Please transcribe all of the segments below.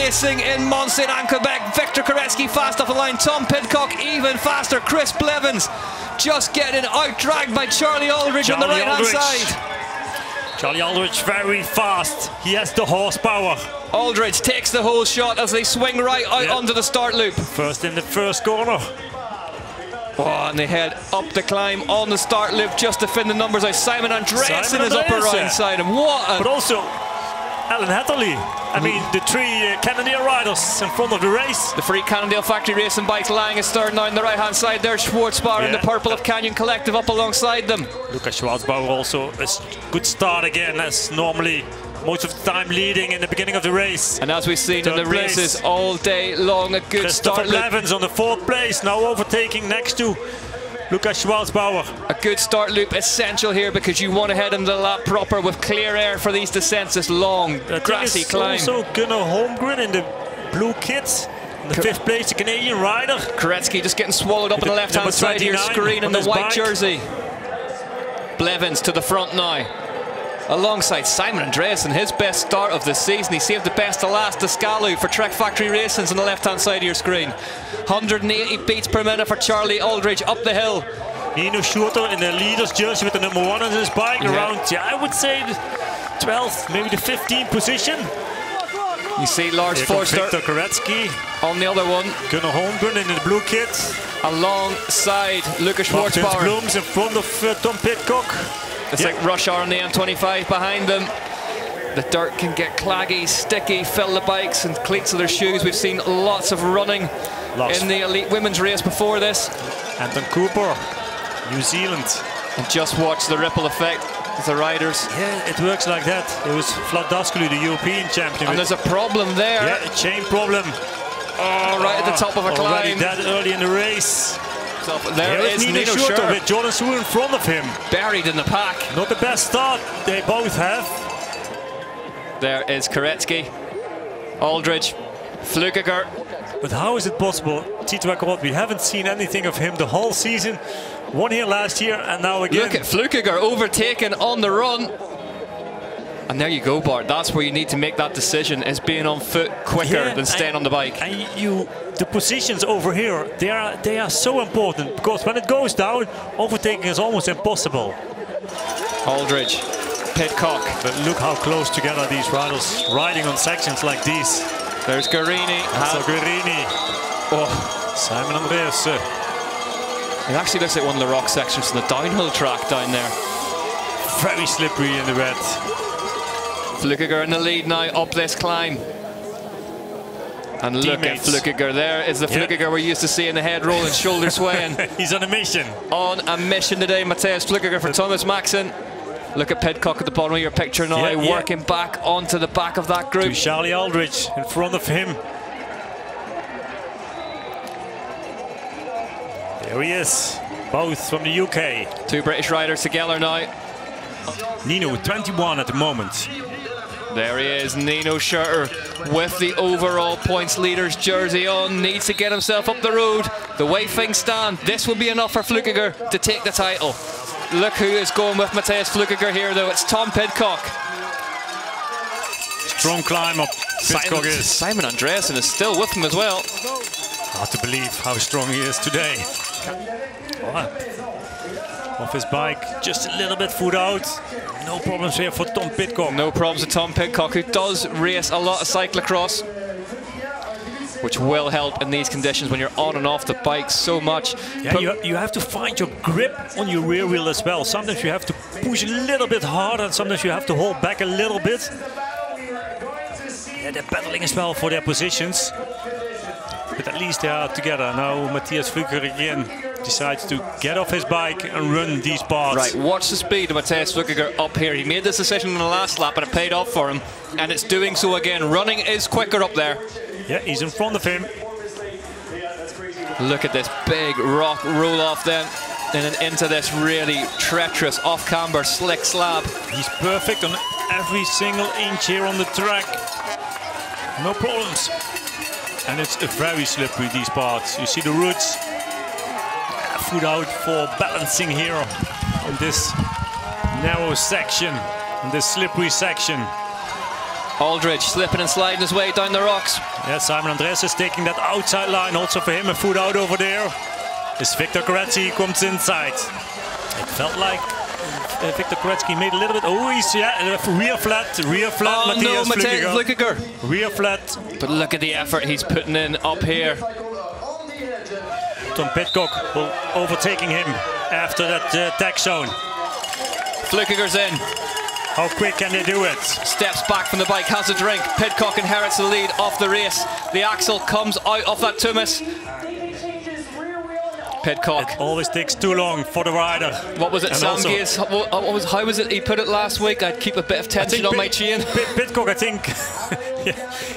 racing in Mont-Sainte-Anne, Quebec. Victor Koretsky fast off the line. Tom Pidcock even faster. Chris Blevins just getting out-dragged by Charlie Aldridge on the right-hand side. Charlie Aldridge very fast. He has the horsepower. Aldridge takes the whole shot as they swing right out onto the start loop. First in the first corner. Oh, and they head up the climb on the start loop just to fin the numbers out. Simon Andreasen is up around side him. But also Alan Hatterley. I mean, the three Cannondale riders in front of the race. The three Cannondale factory racing bikes lying astern now on the right-hand side. There's Schwarzbauer in the purple of Canyon Collective up alongside them. Lucas Schwarzbauer also a good start again, as normally most of the time leading in the beginning of the race. And as we've seen in the races all day long, a good start. Blevins on the 4th place, now overtaking next to Lucas Schwarzbauer. A good start loop essential here because you want to head into the lap proper with clear air for these descents, this long grassy climb. Also Gunnar Holmgren in the blue kit. In the 5th place, the Canadian rider. Koretsky just getting swallowed up on the left-hand side here, screen in the white jersey. Blevins to the front now, alongside Simon Andreasen, his best start of the season. He saved the best to last, Descalu for Trek Factory Racing's on the left-hand side of your screen. 180 beats per minute for Charlie Aldridge up the hill. Nino Schurter in the leader's jersey with the number 1 on his bike, around, I would say, the 12th, maybe the 15th position. You see Lars Forster Victor Koretsky on the other one. Gunnar Holmgren in the blue kit. Alongside Lucas Schwarzbauer. Blooms in front of Tom Pidcock. It's like rush hour on the M25 behind them. The dirt can get claggy, sticky, fill the bikes and cleats of their shoes. We've seen lots of running in the elite women's race before this. Anton Cooper, New Zealand. And just watch the ripple effect of the riders. Yeah, it works like that. It was Vlad Daskelu, the European champion. And there's a problem there. Yeah, a chain problem. Oh, right at the top of a climb. Already that early in the race. There is Nino Schurter with Jordan Sue in front of him. Buried in the pack. Not the best start they both have. There is Koretsky, Aldridge, Flukiger. But how is it possible, Tito Akkerot, we haven't seen anything of him the whole season. One here last year and now again. Look at Flukiger overtaken on the run. And there you go, Bart. That's where you need to make that decision, is being on foot quicker than staying on the bike. And the positions over here, they are so important, because when it goes down, overtaking is almost impossible. Aldridge, Pidcock. But look how close together these riders riding on sections like these. There's Guerini. Oh, Simon Andreasen. It actually looks like one of the rock sections in the downhill track down there. Very slippery in the red. Flukiger in the lead now up this climb. And look at Flukiger. There is the Flukiger we're used to seeing, the head rolling, shoulder swaying. He's on a mission. On a mission today, Matthias Flukiger for Thomas Maxson. Look at Pidcock at the bottom of your picture now, working back onto the back of that group. To Charlie Aldridge in front of him. There he is, both from the UK. Two British riders together now. Nino with 21 at the moment. There he is, Nino Schurter with the overall points leader's jersey on. Needs to get himself up the road. The way things stand, this will be enough for Flukiger to take the title. Look who is going with Matthias Flukiger here, though. It's Tom Pidcock. Strong climb up. Pidcock is. Simon Andreasen is still with him as well. Hard to believe how strong he is today. Off his bike, just a little bit foot out. No problems here for Tom Pidcock. No problems with Tom Pidcock, who does race a lot of cyclocross, which will help in these conditions when you're on and off the bike so much. Yeah, you have to find your grip on your rear wheel as well. Sometimes you have to push a little bit harder, and sometimes you have to hold back a little bit. Yeah, they're battling as well for their positions. But at least they are together. Now Matthias Flukiger again decides to get off his bike and run these parts. Right, watch the speed of Matthias Flukiger up here. He made this decision in the last lap, and it paid off for him. And it's doing so again. Running is quicker up there. Yeah, he's in front of him. Look at this big rock roll off then. And then into this really treacherous off-camber slick slab. He's perfect on every single inch here on the track. No problems. And it's very slippery, these parts. You see the roots. Foot out for balancing here on this narrow section, in this slippery section. Aldridge slipping and sliding his way down the rocks. Yeah, Simon Andres is taking that outside line. Also for him, a foot out over there. As Victor Koretsky comes inside. It felt like Victor Koretsky made a little bit. Oh, he's rear flat, oh, Matthias Flückiger. Rear flat. But look at the effort he's putting in up here. Tom Pidcock will overtaking him after that tag zone. Flückiger's in. How quick can they do it? Steps back from the bike, has a drink. Pidcock inherits the lead off the race. The axle comes out of that Tumis. Pidcock. It always takes too long for the rider. What was it, Sam Gaze? How was it he put it last week? I'd keep a bit of tension on my chain. Pidcock, I think,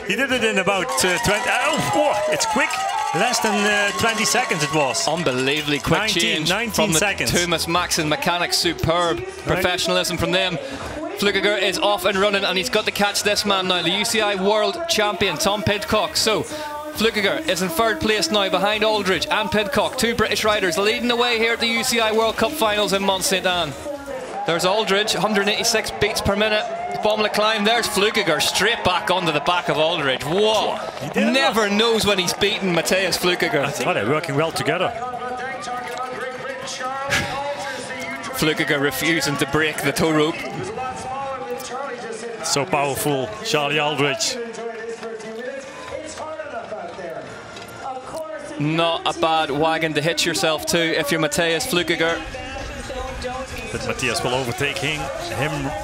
he did it in about 20. Oh, it's quick. Less than 20 seconds it was. Unbelievably quick change 19 from the seconds. Tumis Maxon mechanics. Superb professionalism from them. Flückiger is off and running, and he's got to catch this man now, the UCI World Champion, Tom Pidcock. So Flückiger is in third place now behind Aldridge and Pidcock, two British riders leading the way here at the UCI World Cup finals in Mont-Sainte-Anne. There's Aldridge, 186 beats per minute. Bottom of the climb, there's Flückiger straight back onto the back of Aldridge. Whoa! Never knows when he's beaten Matthias Flückiger. Oh, they're working well together. Flückiger refusing to break the tow rope. So powerful, Charlie Aldridge. Not a bad wagon to hitch yourself to if you're Matthias Flückiger. But Matthias will overtake him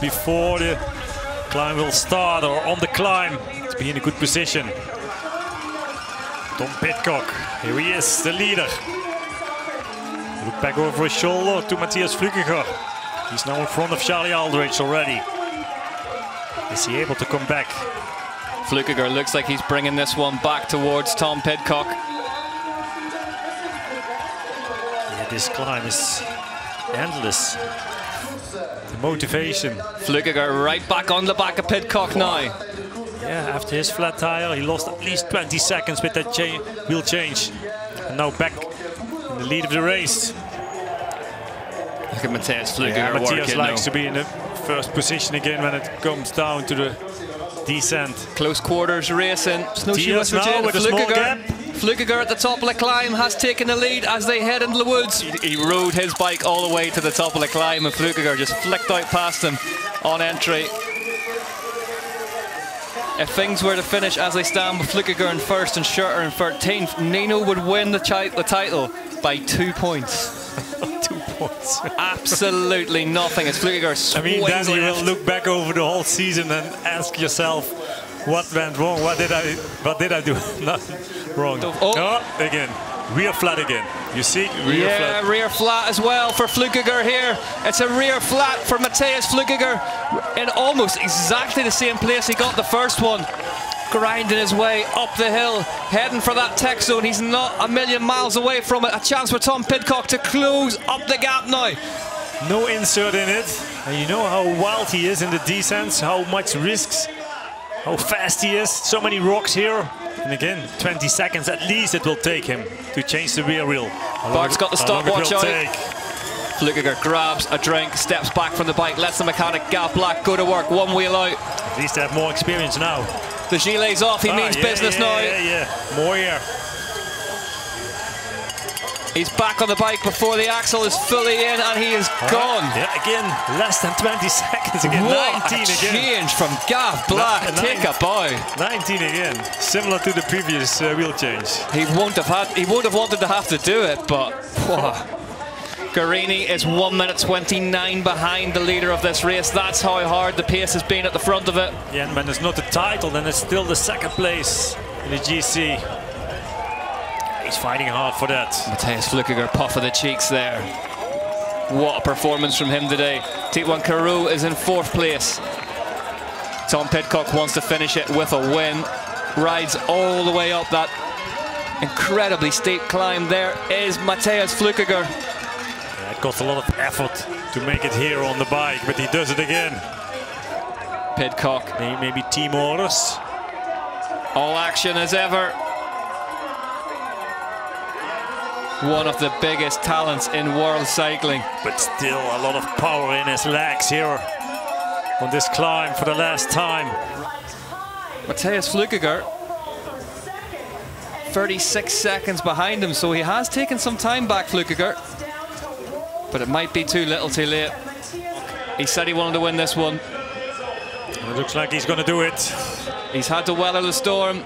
before the climb will start, or on the climb, to be in a good position. Tom Pidcock, here he is, the leader. Look back over his shoulder to Matthias Flückiger. He's now in front of Charlie Aldridge already. Is he able to come back? Flückiger looks like he's bringing this one back towards Tom Pidcock. Yeah, this climb is endless. The motivation. Flückiger right back on the back of Pidcock now. Yeah, after his flat tire, he lost at least 20 seconds with that wheel change. And now back in the lead of the race. Look at Matthias Flückiger. Yeah, Matthias likes to be in the first position again when it comes down to the descent. Close quarters racing. Snowshoe West Virginia with Flückiger at the top of the climb has taken the lead as they head into the woods. He rode his bike all the way to the top of the climb, and Flückiger just flicked out past him on entry. If things were to finish as they stand with Flückiger in first and Schurter in 13th, Nino would win the title by 2 points. 2 points. Absolutely nothing as Flückiger swings. I mean, then you will look back over the whole season and ask yourself, what went wrong? What did I do? Nothing wrong. Oh, again, rear flat again. You see, rear flat. Yeah, rear flat as well for Flückiger here. It's a rear flat for Matthias Flückiger in almost exactly the same place he got the first one. Grinding his way up the hill, heading for that tech zone. He's not a million miles away from it. A chance for Tom Pidcock to close up the gap now. No insert in it. And you know how wild he is in the descents, how much risks, how fast he is. So many rocks here. And again, 20 seconds at least it will take him to change the rear wheel. Bart's got the stopwatch out. Flückiger grabs a drink, steps back from the bike, lets the mechanic Gav Black go to work, one wheel out. At least they have more experience now. The gilet's off, he means business now. Yeah, more here. He's back on the bike before the axle is fully in, and he is gone. Yeah, again, less than 20 seconds again. What 19 a again. Change from Gav Black. Take a bow. 19 again, similar to the previous wheel change. He won't have wanted to have to do it, but Guarini is 1 minute 29 behind the leader of this race. That's how hard the pace has been at the front of it. Yeah, and when it's not the title, then it's still the second place in the GC. He's fighting hard for that. Matthias Flückiger, puff of the cheeks there. What a performance from him today. Titouan Carew is in 4th place. Tom Pidcock wants to finish it with a win. Rides all the way up that incredibly steep climb. There is Matthias Flückiger. Yeah, it cost a lot of effort to make it here on the bike, but he does it again. Pidcock. Maybe team orders. All action as ever. One of the biggest talents in world cycling. But still a lot of power in his legs here on this climb for the last time. Matthias Flukiger 36 seconds behind him, so he has taken some time back, Flukiger. But it might be too little too late. He said he wanted to win this one. It looks like he's going to do it. He's had to weather the storm.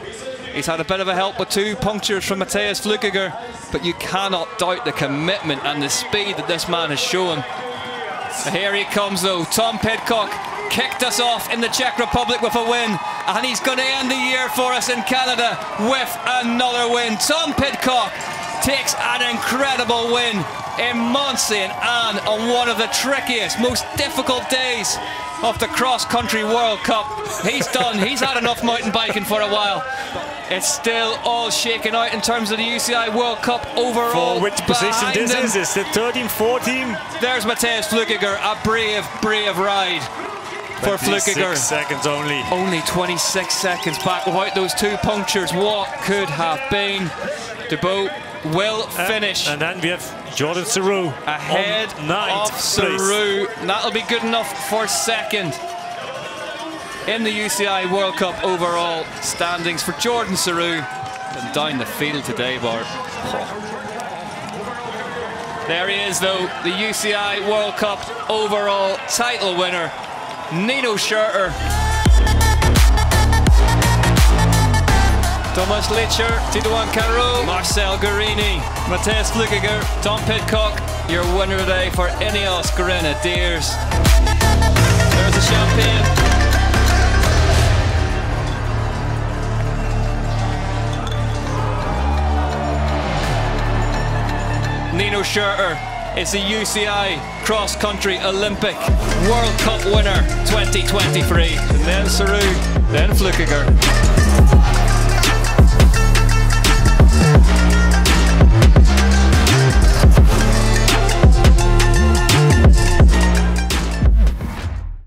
He's had a bit of a help with 2 punctures from Matthias Flukiger, but you cannot doubt the commitment and the speed that this man has shown. Here he comes though. Tom Pidcock kicked us off in the Czech Republic with a win, and he's going to end the year for us in Canada with another win. Tom Pidcock takes an incredible win in Mont-Sainte-Anne on one of the trickiest, most difficult days of the cross-country World Cup. He's done. He's had enough mountain biking for a while. It's still all shaken out in terms of the UCI World Cup overall. For which position this is? Is it 13, 14? There's Matthias Flukiger, a brave, brave ride for Flukiger. 26 seconds only. Only 26 seconds back without those 2 punctures. What could have been? Debo will finish. And then we have Jordan Sarrou ahead of Sarrou. That'll be good enough for second in the UCI World Cup overall standings for Jordan Sarrou. And down the field today, Bart. There he is though, the UCI World Cup overall title winner, Nino Schurter. Thomas Lecher, Titouan Caro, Marcel Guerini, Matthias Flukiger, Tom Pidcock, your winner today for Ineos Grenadiers. There's the champagne. Nino Schurter is the UCI Cross Country Olympic World Cup winner 2023. And then Sarrou, then Flukiger.